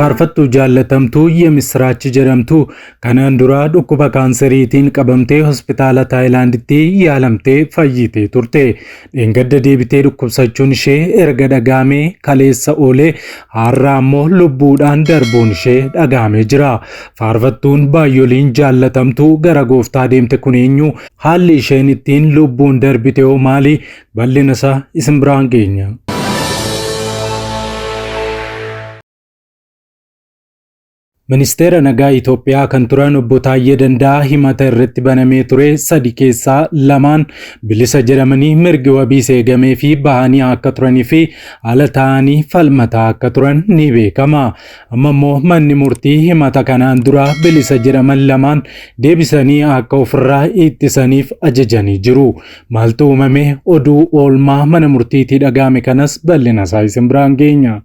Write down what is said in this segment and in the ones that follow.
faarfattuu jaallatamtuu የምስራች jedhamtu kanaan dura dhukkuba kaanseriitiin qabamtee hospitaala Taayilaanditti yaalamtee fayyitee turte. Dheengadda deebitee dhukkubsachuun ishee erga dhagaamee kaleessa oolee har'a ammoo lubbuudhaan darbuun ishee dhagaamee jira. Faarfattuun baay'ooliin jaallatamtuu gara gooftaa deemte kun eenyu? Haalli isheen ittiin lubbuun darbite hoo maali? Bal'ina isaa isin biraan geenya. Ministeera nagaa Itoophiyaa kan turan obbo Taayyee Danda'a himata irratti banamee ture sadi keessaa lamaan bilisa jedhamanii mirgi wabii eegamee fi bahanii akka turanii fi ala ta'anii falmataa akka turan ni beekama. Amma immoo manni murtii himata kanaan dura bilisa jedhaman lamaan deebisanii akka ofirraa ittisaniif ajajanii jiru. Maaltu uumame? Oduu oolmaa mana murtiitii dhagahame kanas bal'ina isaa isin biraan geenya.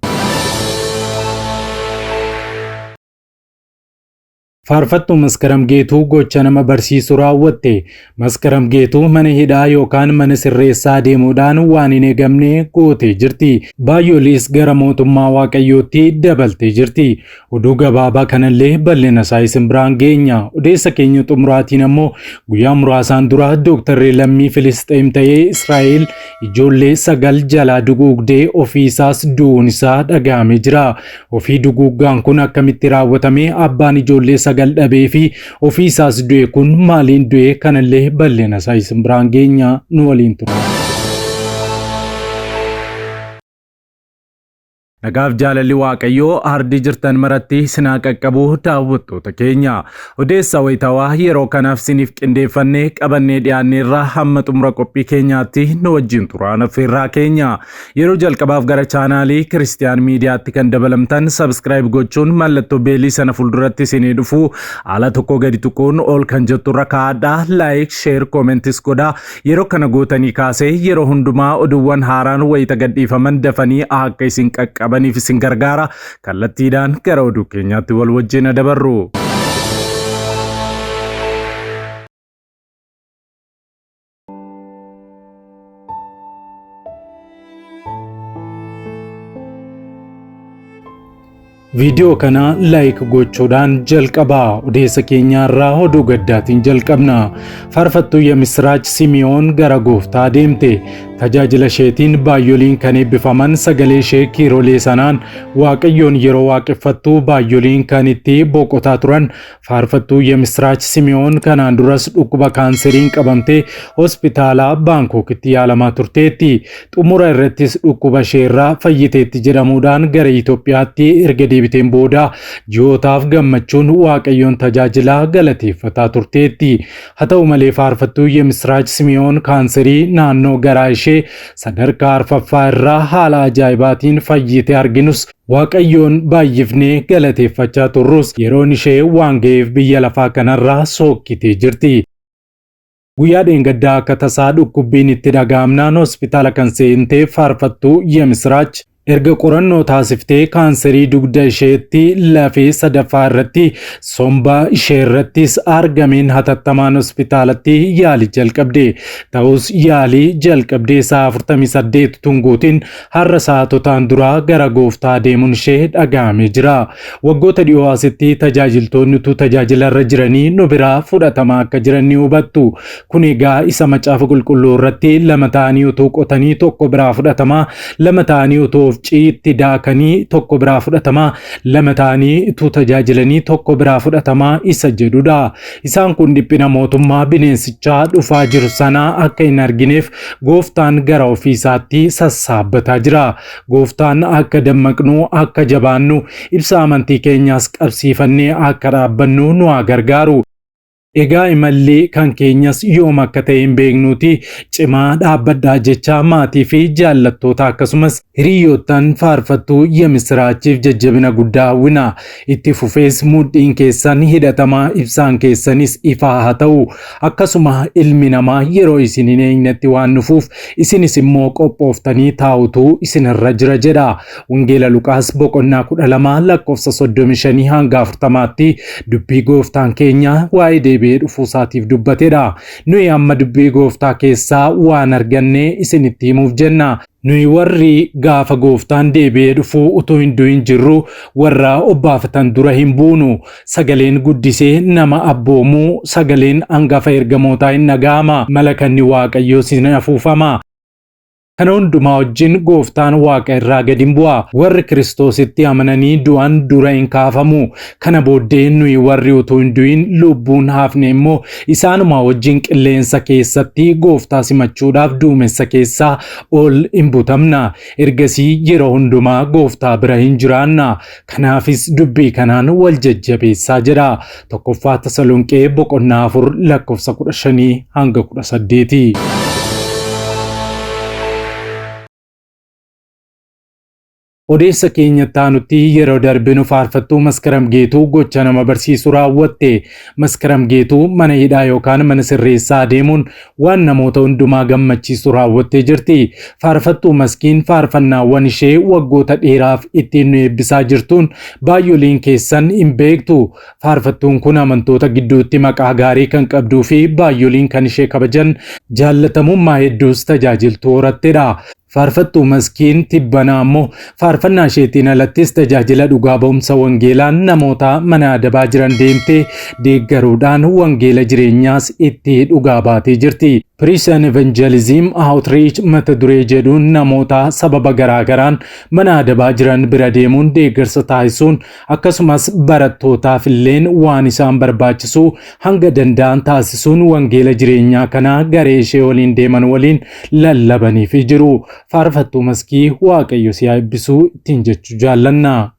Faarfattuu Maskaram Geetuu gocha nama barsiisuu raawwatte. Maskaram Geetuu mana hidhaa yookaan mana sirreessaa deemuudhaan waan hin eegamne gootee jirti. Baay'ooliis gara mootummaa Waaqayyootti dabaltee jirti. Oduu gabaabaa kanallee bal'ina isaa isin biraan geenya. Odeessa keenya xumuraatiin ammoo guyyaa muraasaan dura Dooktarri Lammii Filisxeem ta'ee Israa'el ijoollee 9 jalaa duguugdee ofiisaas du'uun isaa dhagahamee jira. Ofii duguuggaan kun akkamitti raawwatame? Abbaan ijoollee sagal dhabee fi ofiisaas du'e kun maaliin du'e? Kanallee bal'ina isaa isin biraan geenya. Nu waliin tura. Nagaaf jaalalli Waaqayyoo ardii jirtan maratti sinaa qaqqabu daawwattoota keenya. Odeessa wayitawaa yeroo kanaaf siniif qindeeffannee qabannee dhiyaanneerraa hamma xumura qophii keenyaatti nu wajjin turaan affeerraa keenya. Yeroo jalqabaaf gara chaanaalii Kiristiyaan Miidiyaatti kan dabalamtan subscribe gochuun mallattoo beelii sana fuulduratti isinii dhufu ala tokko gadi tuquun ol kan jettu irra kaa'adhaa. Like, share, commentis godhaa. Yeroo kana gootanii kaasee yeroo hundumaa oduuwwan haaraan wayita gadhiifaman dafanii akka isin qaqqaban baniif isin gargaara. Kallattiidhaan gara oduu keenyaatti wal wajjin dabarru. Video kana like gochuudhaan jalqabaa. Odeessa keenyaarraa oduu gaddaatiin jalqabna. Faarfattuu የምስራች Simi'oon gara gooftaa deemte. Tajaajila isheetiin baay'ooliin kan eebbifaman sagalee ishee kiirolee sanaan Waaqayyoon yeroo waaqeffattu baay'ooliin kan itti boqotaa turan. Faarfattuu የምስራች Simi'oon kanaan duras dhukkuba kaanseriin qabamtee hospitaala Baangookitti yaalamaa turteetti. Xumura irrattis dhukkuba isheerraa fayyiteetti jedhamuudhaan gara Itoophiyaatti erga deebiteen booda ji'ootaaf gammachuun Waaqayyoon tajaajilaa galateeffataa turteetti. Haa ta'u malee faarfattuu የምስራች Simi'oon kaanserii naannoo garaa ishee sadarkaa arfaffaa irraa haala ajaa'ibaatiin fayyite arginus Waaqayyoon baay'ifnee galateeffachaa turrus yeroon ishee waan ga'eef biyya lafaa kanarraa sookkitee jirti. Guyyaa dheengaddaa akka tasaa dhukkubbiin itti dhagahamnaan hospitaala kan seentee faarfattuu የምስራች erga qorannoo taasiftee kaanserii dugda isheetti lafee sadaffaa irratti somba ishee irrattis argameen hatattamaan hospitaalatti yaalii jalqabde. Ta'us yaalii jalqabdee sa'a 48 tunguutiin har'a saatotaan dura gara gooftaa deemuun ishee dhagahamee jira. Waggoota dhiyoo asitti tajaajiltoonni tajaajila irra jiranii nu biraa fudhatamaa akka jiran ni hubattu. Kun egaa isa macaafa qulqulluu irratti lama ta'anii utuu qotanii tokko biraa fudhatamaa, lama ta'anii utuu ciitti daakanii tokko biraa fudhatamaa, lama ta'anii utuu tajaajilanii tokko biraa fudhatamaa isa jedhudha. Isaan kun dhiphina mootummaa bineensichaa dhufaa jiru sana akka hin argineef gooftaan gara ofiisaatti sassaabbataa jira. Gooftaan akka dammaqnu, akka jabaannu, ibsa amantii keenyaas qabsiifannee akka dhaabbannu nu haa gargaaru. Egaa imallee kan keenyas yoom akka ta'e hin beeknuuti. Cimaa dhaabbadhaa jecha maatii fi jaallattoota akkasumas hiriyoottan faarfattuu የምስራችif jajjabina guddaa hawwina. Itti fufees mudhiin keessan hidhatamaa, ibsaan keessanis ifaa haa ta'u. Akkasuma ilmi namaa yeroo isin hin eegnetti waan dhufuuf isinis immoo qophooftanii taa'utu isinirra jira jedha. Wangeela Luqaas boqonnaa 12 lakkoofsa 35 hanga 40tti dubbii gooftaan keenya waa'ee deebii dhufu isaatiif dubbatedha. Nuyi amma dubbii gooftaa keessaa waan arganne isinitti himuuf jenna. Nuyi warri gaafa gooftaan deebi'ee dhufuu utuu hin du'in jirru warra obbaafatan dura hin buunu. Sagaleen guddisee nama abboomuu, sagaleen hangafa ergamootaa hin dhaga'ama. Malakanni Waaqayyoo sin afuufama. Kana hundumaa wajjin gooftaan Waaqa irraa gad hin bu'a. Warri Kiristoositti amananii du'an dura hin kaafamu. Kana booddee nuyi warri utuu hin du'in lubbuun hafne immoo isaanuma wajjin qilleensa keessatti gooftaa simachuudhaaf duumessa keessaa ol hin butamna. Ergasii yeroo hundumaa gooftaa bira hin jiraanna. Kanaafis dubbii kanaan wal jajjabeessaa jedha. Tokkoffaa Tasalonqee boqonnaa 4 lakkoofsa 15 hanga 18. Odeessa keenya taanutti yeroo darbinu faarfattuu Maskaram Geetuu gocha nama barsiisu raawwatte. Maskaram Geetuu mana hidhaa yookaan mana sirreessaa deemuun waan namoota hundumaa gammachiisu raawwattee jirti. Faarfattuu Maskiin faarfannaawwan ishee waggoota dheeraaf ittiin nu eebbisaa jirtuun baay'ooliin keessan hin beektu. Faarfattuun kun amantoota gidduutti maqaa gaarii kan qabduu fi baay'ooliin kan ishee kabajan jaallatamummaa hedduus tajaajiltuu horattedha. Faarfattuu Maskiin tibbanaa immoo faarfannaa isheetiin alattis tajaajila dhugaa ba'umsa wangeelaan namoota mana adabaa jiran deemtee deeggaruudhaan wangeela jireenyaas itti dhugaa baatee jirti. Prison Evangelism Outreach mata duree jedhuun namoota sababa garaagaraan mana adabaa jiran bira deemuun deeggarsa taasisuun akkasumas barattootaaf illeen waan isaan barbaachisu hanga danda'an taasisuun wangeela jireenyaa kana garee ishee waliin deeman waliin lallabaniif jiru. Faarfattuu Maskii Waaqayyo si haa eebbisuu ittiin jechuu jaallanna.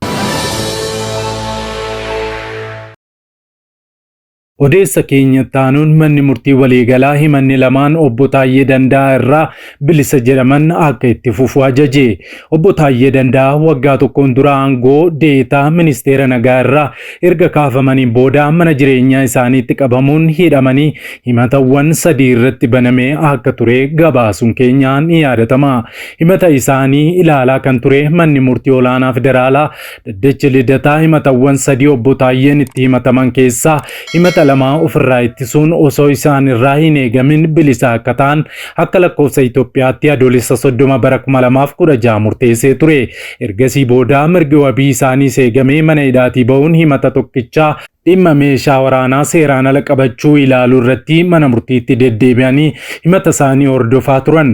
Odeessa keenya taanuun manni murtii waliigalaa himanni lamaan obbo Taayyee Danda'aa irraa bilisa jedhaman akka itti fufu ajaje. Obbo Taayyee Danda'aa waggaa tokkoon dura aangoo deetaa ministeera nagaa irraa erga kaafamanii booda mana jireenyaa isaaniitti qabamuun hidhamanii himatawwan 3 irratti banamee akka ture gabaasuun keenyaan ni yaadatama. Himata isaanii ilaalaa kan ture manni murtii olaanaa federaalaa Dhaddacha Lidataa himatawwan 3 obbo Taayyeen itti himataman keessaa himata lama ofirraa ittisuun osoo isaan irraa hin eegamin bilisa akka ta'an akka lakkoofsa Itoophiyaatti adoolessa 30 bara 2016 murteessee ture. Ergasii booda mirgi wabii isaanii eegamee mana hidhaatii ba'uun himata tokkichaa dhimma meeshaa waraanaa seeraan ala qabachuu ilaaluu irratti mana murtiitti deddeebi'anii himata isaanii hordofaa turan.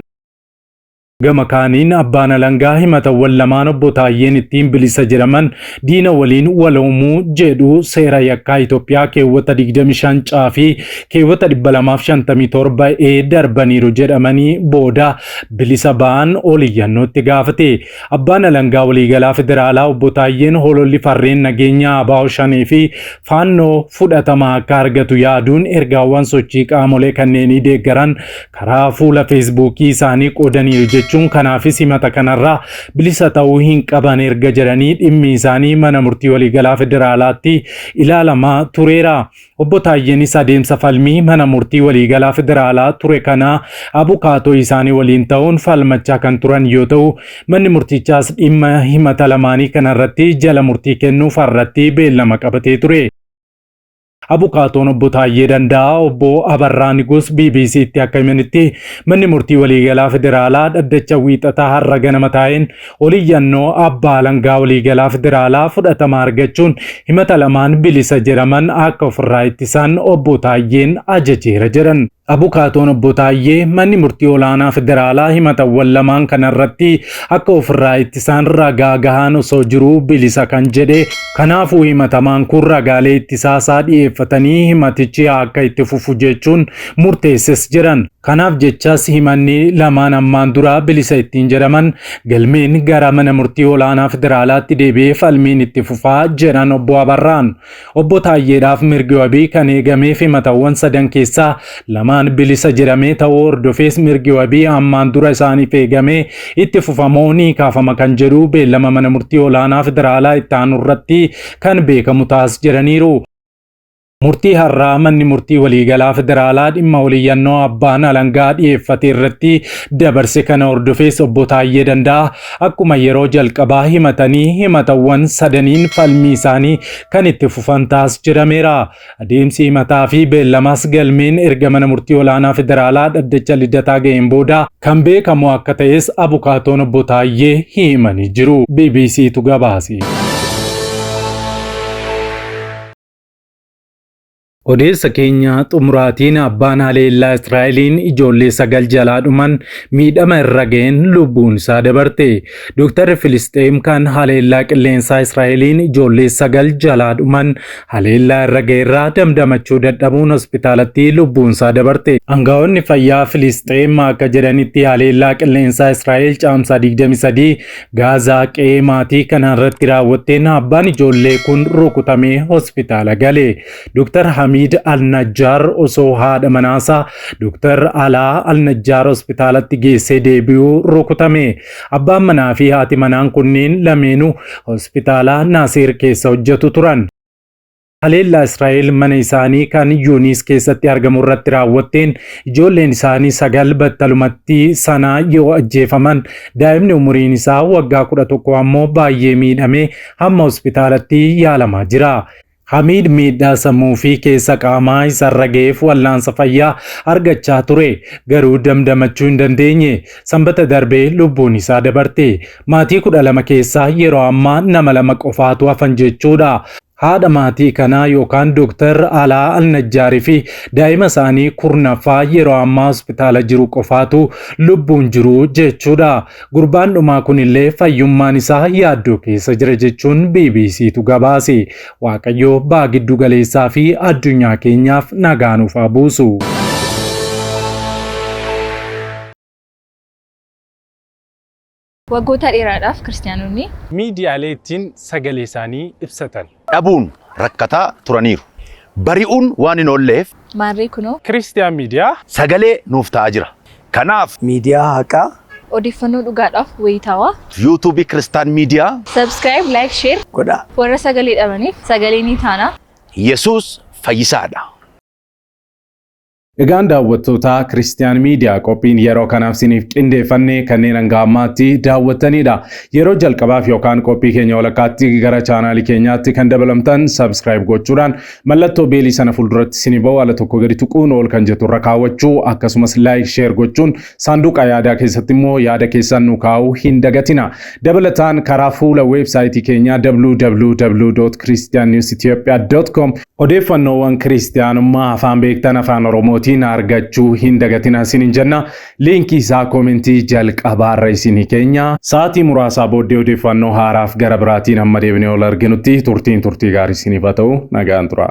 Gama kaaniin abbaan alangaa himatawwan lamaan obbo Taayyeen ittiin bilisa jedhaman diina waliin waloomuu jedhu seera yakkaa Itoophiyaa keewwata 25 caafii keewwata 257 darbaniiru jedhamanii booda bilisa ba'an oliyyannootti gaafate. Abbaan alangaa waliigalaa federaalaa obbo Taayyeen hololli farreen nageenyaa ABO Shanee fi faannoo fudhatama akka argatu yaaduun ergaawwan sochii qaamolee kanneenii deeggaran karaa fuula feesbuukii isaanii qoodaniiru jechuudha. Kanaafis himata kanarraa bilisa ta'uu hin qaban erga jedhanii dhimmi isaanii mana murtii waliigalaa federaalaatti ilaalamaa tureera. Obbo Taayyeenis adeemsa falmii mana murtii waliigalaa federaalaa ture kana abukaatoo isaanii waliin ta'uun falmachaa kan turan yoo ta'u manni murtichaas dhimma himata lamaanii kanarratti jala murtii kennuuf har'atti beellama qabatee ture. Abukaatoon obbo Taayyee Danda'aa obbo Abarraa Nigus BBC'tti akka himanitti manni murtii waliigalaa federaalaa dhaddacha wiixataa har'a ganama taa'een oliyyannoo abbaa alangaa waliigalaa federaalaa fudhatama argachuun himata lamaan bilisa jedhaman akka ofirraa ittisan obbo Taayyeen ajajeera jedhan. Abukaatoon obbo Taayyee manni murtii olaanaa federaalaa himatawwan lamaan kanarratti akka ofirraa ittisan ragaa gahaan osoo jiruu bilisa kan jedhe. Kanaafuu himatamaan kun ragaalee ittisaasaa dhiyeeffatanii himatichi akka itti fufu jechuun murteesses jedhan. Kanaaf jechas himanni lamaan ammaan dura bilisa ittiin jedhaman galmeen gara mana murtii olaanaa federaalaatti deebi'ee falmiin itti fufaa jedhan obbo Abarraan. Obbo Taayyeedhaaf mirgi wabii kan eegameef himatawwan 3 keessaa lamaan bilisa jedhamee ta'uu hordofees mirgi wabii ammaan dura isaaniif eegamee itti fufamoo ni kaafama kan jedhu beellama mana murtii olaanaa federaalaa itti aanu irratti kan beekamu taas jedhaniiru. Murtii har'aa manni murtii waliigalaa federaalaa dhimma waliyyannoo abbaan alangaa dhiyeeffate irratti dabarse kana hordofees obbo Taayyee Danda'a akkuma yeroo jalqabaa himatanii himatawwan sadaniin falmii isaanii kan itti fufan taas jedhameera. Adeemsi himataa fi beellamaas galmeen erga mana murtii olaanaa federaalaa dhaddacha Lidataa ga'een booda kan beekamu akka ta'es abukaatoon obbo Taayyee himanii jiru. BBCtu gabaase. Odeessa keenya xumuraatiin abbaan haleellaa Israa'eliin ijoollee 9 jalaa dhuman miidhama irra ga'een lubbuun isaa dabarte. Dooktarri Filisxeem kan haleellaa qilleensaa Israa'eliin ijoollee 9 jalaa dhuman haleellaa irra ga'eerraa damdamachuu dadhabuun hospitaalatti lubbuun isaa dabarte. Aangaa'onni fayyaa Filisxeem akka jedhanitti haleellaa qilleensaa Israa'el caamsaa 23 Gaazaa qe'ee maatii kanarratti raawwatteen abbaan ijoollee kun rukutamee hospitaala gale. Dooktar Hamid Al-Najjar osoo haadha manaasaa Dr. Alaa Al-Najjar hospitaalatti geessee deebi'uu rukutame. Abbaan manaa fi haati manaan kunneen lameenuu hospitaala Naasir keessa hojjetu turan. Haleellaa Israa'el mana isaanii kan Yuunis keessatti argamu irratti raawwatteen ijoolleen isaanii 9 battalumatti sanaa yoo ajjeefaman daa'imni umuriin isaa waggaa 11 ammoo baay'ee miidhamee hamma hospitaalatti yaalamaa jira. Hamid miidhaa sammuu fi keessa qaamaa isarra ga'eef wallaansa fayyaa argachaa ture garuu damdamachuu hin dandeenye. Sanbata darbee lubbuun isaa dabarte. Maatii 12 keessaa yeroo ammaa nama 2 qofaatu hafan jechuudha. Haadha maatii kanaa yookaan Dr. Alaa Al-Najjaarii fi daa'ima isaanii kurnaffaa yeroo ammaa hospitaala jiru qofaatu lubbuun jiru jechuudha. Gurbaan dhumaa kunillee fayyummaan isaa yaaddoo keessa jira jechuun BBCtu gabaase. Waaqayyo baa giddu galeessaa fi addunyaa keenyaaf nagaa nuuf haa buusu. Waggoota dheeraadhaaf kiristaanonni miidiyaaleen sagalee isaanii ibsatan dhabuun rakkataa turaniiru. Bari'uun waan hin oolleef maarree kunoo Kiristiyaan miidiyaa sagalee nuuf ta'aa jira. Kanaaf miidiyaa haqaa odeeffannoo dhugaadhaaf wayitaawaa YouTube Kiristaan Miidiyaa subscribe, like, share godhaa. warra sagalee dhabaniif sagalee ni taana. Yesuus fayyisaadha. Egaan daawwattoota Kiristiyaan miidiyaa qophiin yeroo kanaaf siniif qindeeffannee kanneen hanga ammaatti daawwattanidha. Yeroo jalqabaaf yookaan qophii keenya walakkaatti gara chaanaalii keenyaatti kan dabalamtan subscribe gochuudhaan mallattoo beelii sana fuulduratti sinii ba'u ala tokko gadi tuquun ol kan jettu irra kaawwachuu akkasumas like share gochuun saanduqa yaadaa keessatti immoo yaada keessan nu kaa'uu hin dagatina. Dabalataan karaa fuula weebsaayitii keenyaa www.christiannewsethiopia.com odeeffannoowwan kiristiyaanummaa afaan beektan afaan Oromootiin argachuu hin dagatina isiniin jenna. Liinkii isaa koomentii jalqabaarra isinii keenya. Sa'aatii muraasaa booddee odeeffannoo haaraaf gara biraatiin amma deebinee ol arginutti turtii gaarii isiniif haa ta'u nagaan tura.